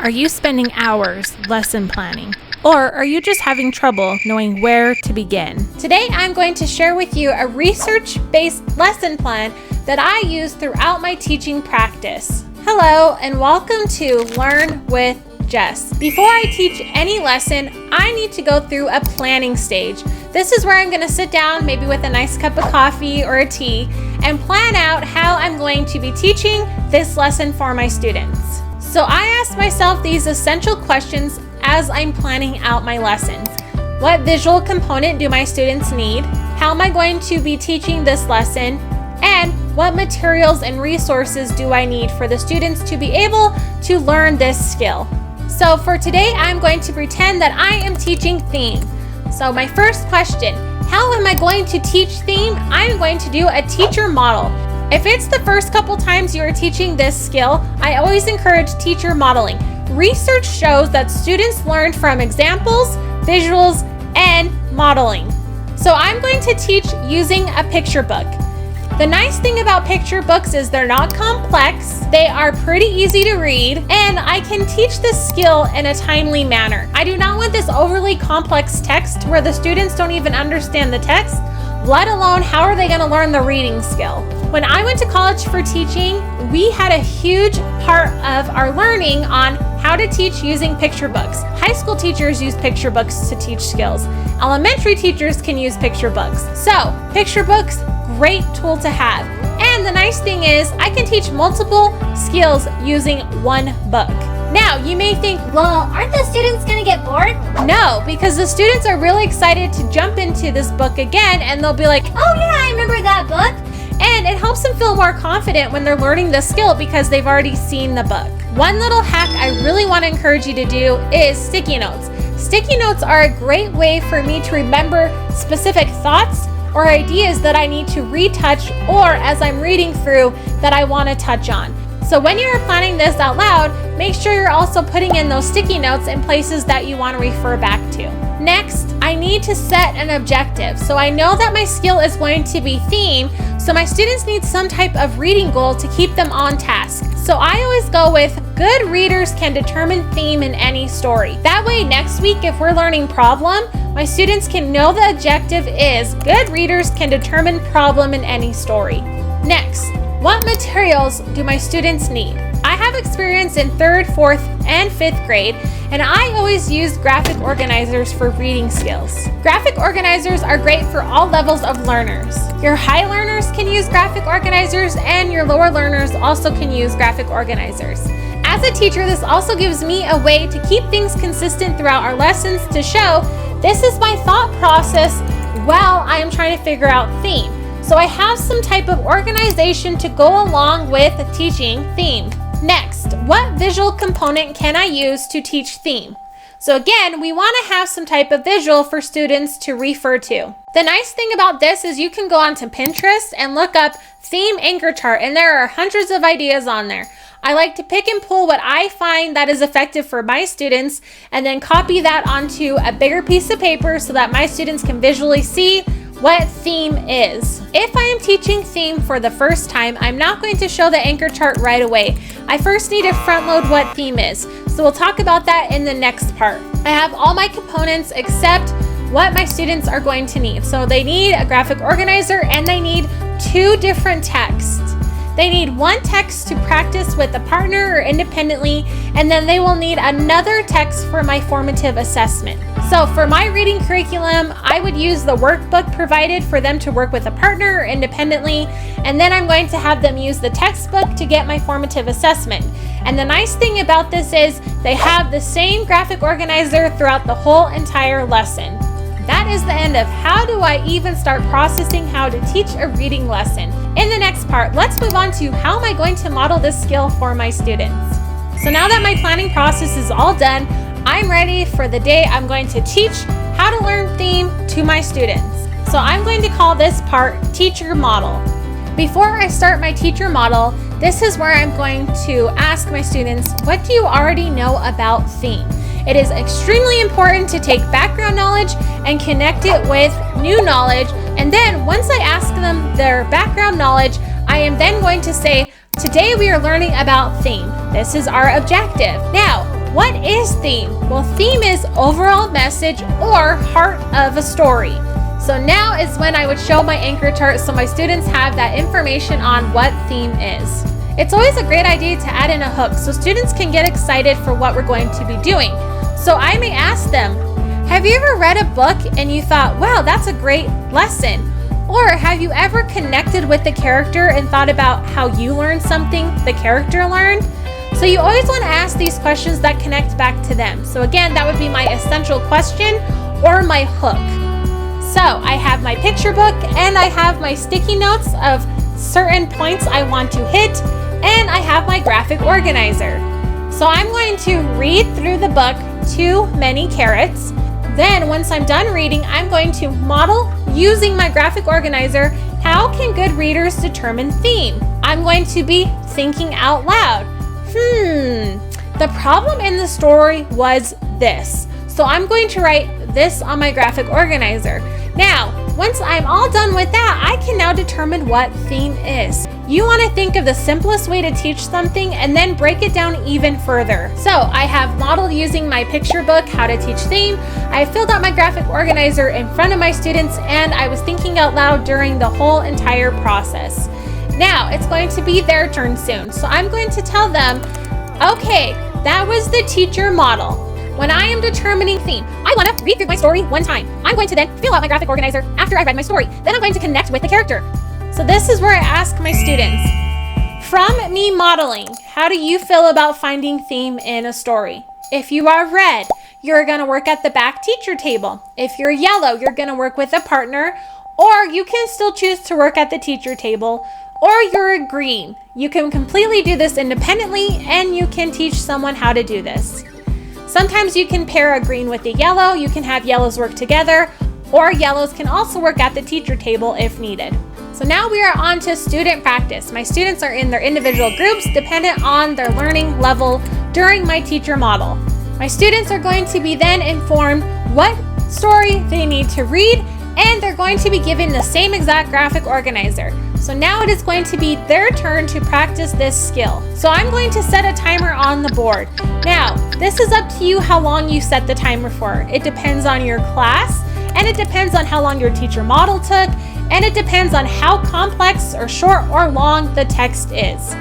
Are you spending hours lesson planning? Or are you just having trouble knowing where to begin? Today, I'm going to share with you a research-based lesson plan that I use throughout my teaching practice. Hello, and welcome to Learn with Jess. Before I teach any lesson, I need to go through a planning stage. This is where I'm going to sit down, maybe with a nice cup of coffee or a tea, and plan out how I'm going to be teaching this lesson for my students. So I ask myself these essential questions as I'm planning out my lessons. What visual component do my students need? How am I going to be teaching this lesson? And what materials and resources do I need for the students to be able to learn this skill? So for today, I'm going to pretend that I am teaching theme. So my first question, how am I going to teach theme? I'm going to do a teacher model. If it's the first couple times you are teaching this skill, I always encourage teacher modeling. Research shows that students learn from examples, visuals, and modeling. So I'm going to teach using a picture book. The nice thing about picture books is they're not complex, they are pretty easy to read, and I can teach this skill in a timely manner. I do not want this overly complex text where the students don't even understand the text, let alone how are they going to learn the reading skill. When I went to college for teaching, we had a huge part of our learning on how to teach using picture books. High school teachers use picture books to teach skills. Elementary teachers can use picture books. So, picture books, great tool to have. And the nice thing is, I can teach multiple skills using one book. Now, you may think, well, aren't the students going to get bored? No, because the students are really excited to jump into this book again, and they'll be like, oh yeah, I remember that book. And it helps them feel more confident when they're learning the skill because they've already seen the book. One little hack I really want to encourage you to do is sticky notes. Sticky notes are a great way for me to remember specific thoughts or ideas that I need to retouch, or as I'm reading through that I want to touch on. So when you're planning this out loud, make sure you're also putting in those sticky notes in places that you want to refer back to. Next, I need to set an objective. So I know that my skill is going to be theme, so my students need some type of reading goal to keep them on task. So I always go with good readers can determine theme in any story. That way next week, if we're learning problem, my students can know the objective is good readers can determine problem in any story. Next, what materials do my students need? I have experience in 3rd, 4th, and 5th grade, and I always use graphic organizers for reading skills. Graphic organizers are great for all levels of learners. Your high learners can use graphic organizers, and your lower learners also can use graphic organizers. As a teacher, this also gives me a way to keep things consistent throughout our lessons to show this is my thought process while I am trying to figure out theme. So I have some type of organization to go along with teaching theme. Next, what visual component can I use to teach theme? So again, we want to have some type of visual for students to refer to. The nice thing about this is you can go onto Pinterest and look up theme anchor chart, and there are hundreds of ideas on there. I like to pick and pull what I find that is effective for my students and then copy that onto a bigger piece of paper so that my students can visually see what theme is. If I am teaching theme for the first time, I'm not going to show the anchor chart right away. I first need to front load what theme is. So we'll talk about that in the next part. I have all my components except what my students are going to need. So they need a graphic organizer and they need 2 different texts. They need one text to practice with a partner or independently, and then they will need another text for my formative assessment. So for my reading curriculum, I would use the workbook provided for them to work with a partner or independently, and then I'm going to have them use the textbook to get my formative assessment. And the nice thing about this is they have the same graphic organizer throughout the whole entire lesson. That is the end of how do I even start processing how to teach a reading lesson. In the next part, let's move on to how am I going to model this skill for my students. So now that my planning process is all done, I'm ready for the day I'm going to teach how to learn theme to my students. So I'm going to call this part teacher model. Before I start my teacher model, this is where I'm going to ask my students, what do you already know about theme? It is extremely important to take background knowledge and connect it with new knowledge. And then once I ask them their background knowledge, I am then going to say, today we are learning about theme. This is our objective. Now, What is theme? Well, theme is overall message or heart of a story. So now is when I would show my anchor chart so my students have that information on what theme is. It's always a great idea to add in a hook so students can get excited for what we're going to be doing. So I may ask them, have you ever read a book and you thought, wow, that's a great lesson? Or have you ever connected with the character and thought about how you learned something the character learned? So you always want to ask these questions that connect back to them. So again, that would be my essential question or my hook. So I have my picture book and I have my sticky notes of certain points I want to hit, and I have my graphic organizer. So I'm going to read through the book Too Many Carrots. Then once I'm done reading, I'm going to model using my graphic organizer, how can good readers determine theme? I'm going to be thinking out loud. The problem in the story was this. So I'm going to write this on my graphic organizer. Now, once I'm all done with that, I can now determine what theme is. You want to think of the simplest way to teach something and then break it down even further. So I have modeled using my picture book how to teach theme. I filled out my graphic organizer in front of my students, and I was thinking out loud during the whole entire process. Now it's going to be their turn soon. So I'm going to tell them, okay, that was the teacher model. When I am determining theme, I want to read through my story one time. I'm going to then fill out my graphic organizer after I read my story. Then I'm going to connect with the character. So this is where I ask my students, from me modeling, how do you feel about finding theme in a story? If you are red, you're going to work at the back teacher table. If you're yellow, you're going to work with a partner, or you can still choose to work at the teacher table. Or you're green. You can completely do this independently, and you can teach someone how to do this. Sometimes you can pair a green with a yellow. You can have yellows work together, or yellows can also work at the teacher table if needed. So now we are on to student practice. My students are in their individual groups dependent on their learning level during my teacher model. My students are going to be then informed what story they need to read, and they're going to be given the same exact graphic organizer. So now it is going to be their turn to practice this skill. So I'm going to set a timer on the board. Now, this is up to you how long you set the timer for. It depends on your class, and it depends on how long your teacher model took, and it depends on how complex or short or long the text is.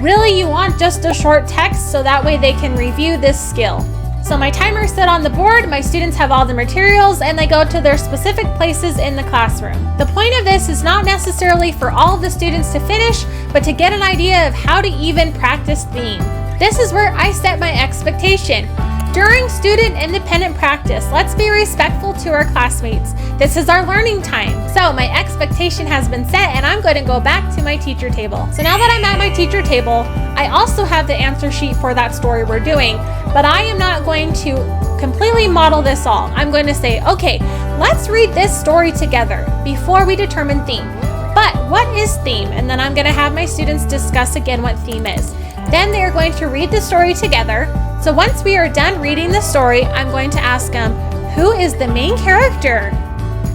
Really, you want just a short text so that way they can review this skill. So my timer is set on the board, my students have all the materials, and they go to their specific places in the classroom. The point of this is not necessarily for all of the students to finish, but to get an idea of how to even practice theme. This is where I set my expectation. During student independent practice, let's be respectful to our classmates. This is our learning time. So my expectation has been set, and I'm going to go back to my teacher table. So now that I'm at my teacher table, I also have the answer sheet for that story we're doing, but I am not going to completely model this all. I'm going to say, okay, let's read this story together before we determine theme. But what is theme? And then I'm going to have my students discuss again what theme is. Then they are going to read the story together. So once we are done reading the story, I'm going to ask them, who is the main character?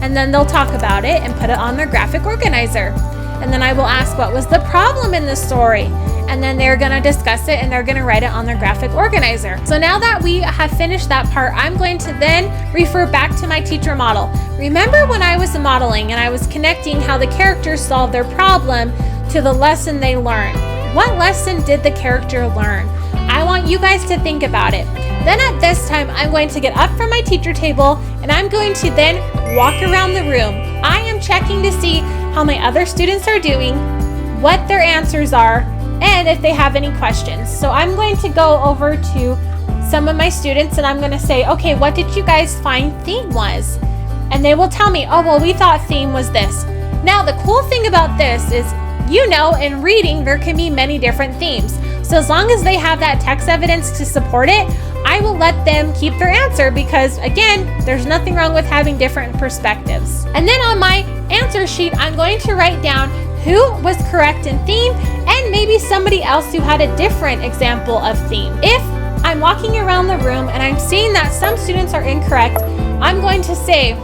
And then they'll talk about it and put it on their graphic organizer. And then I will ask, what was the problem in the story? And then they're going to discuss it and they're going to write it on their graphic organizer. So now that we have finished that part, I'm going to then refer back to my teacher model. Remember when I was modeling and I was connecting how the characters solve their problem to the lesson they learned? What lesson did the character learn? I want you guys to think about it. Then at this time, I'm going to get up from my teacher table and I'm going to then walk around the room. I am checking to see how my other students are doing, what their answers are, and if they have any questions. So I'm going to go over to some of my students and I'm going to say, okay, what did you guys find theme was? And they will tell me, oh, well, we thought theme was this. Now, the cool thing about this is, you know, in reading, there can be many different themes. So as long as they have that text evidence to support it, I will let them keep their answer because, again, there's nothing wrong with having different perspectives. And then on my answer sheet, I'm going to write down who was correct in theme and maybe somebody else who had a different example of theme. If I'm walking around the room and I'm seeing that some students are incorrect, I'm going to say,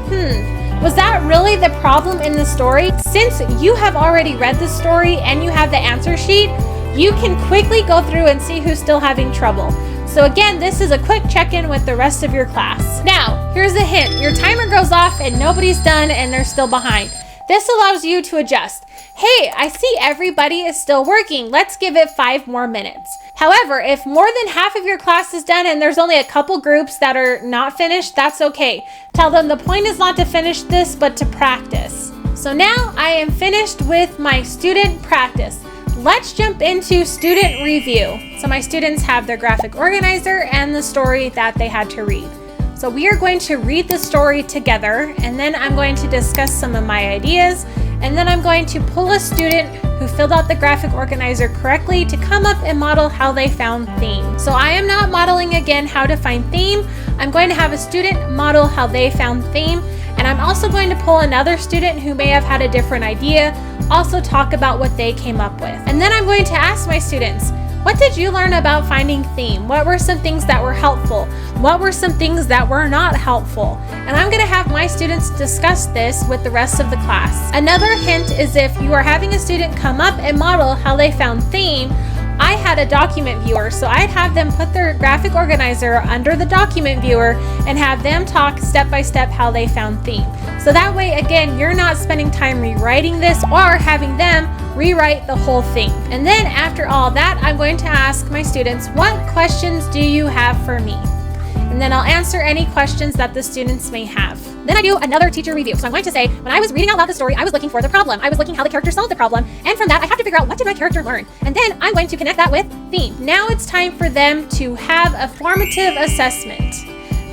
was that really the problem in the story? Since you have already read the story and you have the answer sheet, you can quickly go through and see who's still having trouble. So again, this is a quick check-in with the rest of your class. Now, here's a hint. Your timer goes off and nobody's done and they're still behind. This allows you to adjust. Hey, I see everybody is still working. Let's give it 5 more minutes. However, if more than half of your class is done and there's only a couple groups that are not finished, that's okay. Tell them the point is not to finish this, but to practice. So now I am finished with my student practice. Let's jump into student review. So my students have their graphic organizer and the story that they had to read. So we are going to read the story together, and then I'm going to discuss some of my ideas, and then I'm going to pull a student who filled out the graphic organizer correctly to come up and model how they found theme. So I am not modeling again how to find theme. I'm going to have a student model how they found theme, and I'm also going to pull another student who may have had a different idea, also talk about what they came up with. And then I'm going to ask my students, what did you learn about finding theme? What were some things that were helpful? What were some things that were not helpful? And I'm going to have my students discuss this with the rest of the class. Another hint is if you are having a student come up and model how they found theme, I had a document viewer, so I'd have them put their graphic organizer under the document viewer and have them talk step by step how they found theme. So that way, again, you're not spending time rewriting this or having them rewrite the whole thing. And then after all that, I'm going to ask my students, what questions do you have for me? And then I'll answer any questions that the students may have. Then I do another teacher review. So I'm going to say, when I was reading out loud the story, I was looking for the problem. I was looking how the character solved the problem. And from that, I have to figure out what did my character learn? And then I'm going to connect that with theme. Now it's time for them to have a formative assessment.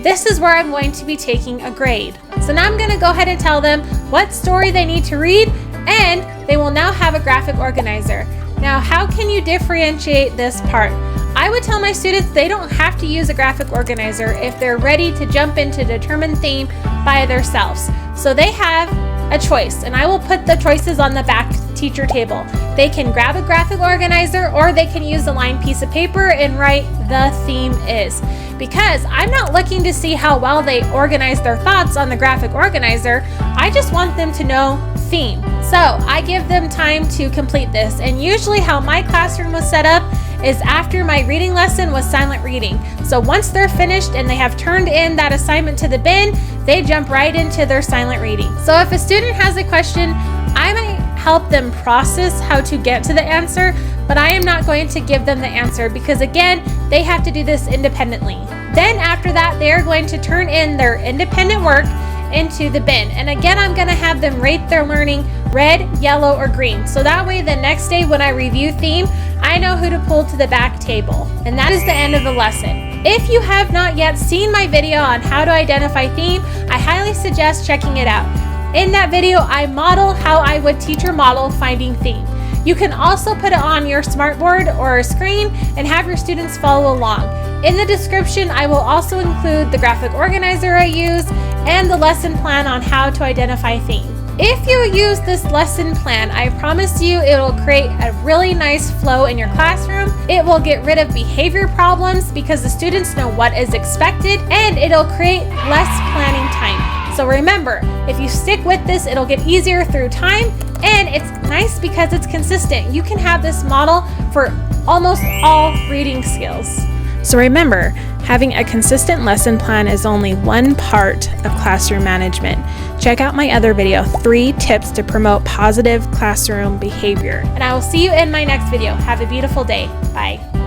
This is where I'm going to be taking a grade. So now I'm going to go ahead and tell them what story they need to read, and they will now have a graphic organizer. Now, how can you differentiate this part? I would tell my students they don't have to use a graphic organizer if they're ready to jump into determined theme by themselves. So they have a choice, and I will put the choices on the back teacher table. They can grab a graphic organizer, or they can use a lined piece of paper and write the theme is. Because I'm not looking to see how well they organize their thoughts on the graphic organizer, I just want them to know theme. So I give them time to complete this, and usually how my classroom was set up is after my reading lesson was silent reading. So once they're finished and they have turned in that assignment to the bin, they jump right into their silent reading. So if a student has a question, I might help them process how to get to the answer, but I am not going to give them the answer because again, they have to do this independently. Then after that, they are going to turn in their independent work into the bin. And again, I'm going to have them rate their learning red, yellow, or green. So that way the next day when I review theme, I know who to pull to the back table. And that is the end of the lesson. If you have not yet seen my video on how to identify theme, I highly suggest checking it out. In that video, I model how I would teacher model finding theme. You can also put it on your smartboard or a screen and have your students follow along. In the description, I will also include the graphic organizer I use and the lesson plan on how to identify theme. If you use this lesson plan, I promise you it will create a really nice flow in your classroom. It will get rid of behavior problems because the students know what is expected, and it'll create less planning time. So remember, if you stick with this, it'll get easier through time, and it's nice because it's consistent. You can have this model for almost all reading skills. So remember, having a consistent lesson plan is only one part of classroom management. Check out my other video, 3 tips to promote positive classroom behavior. And I will see you in my next video. Have a beautiful day. Bye.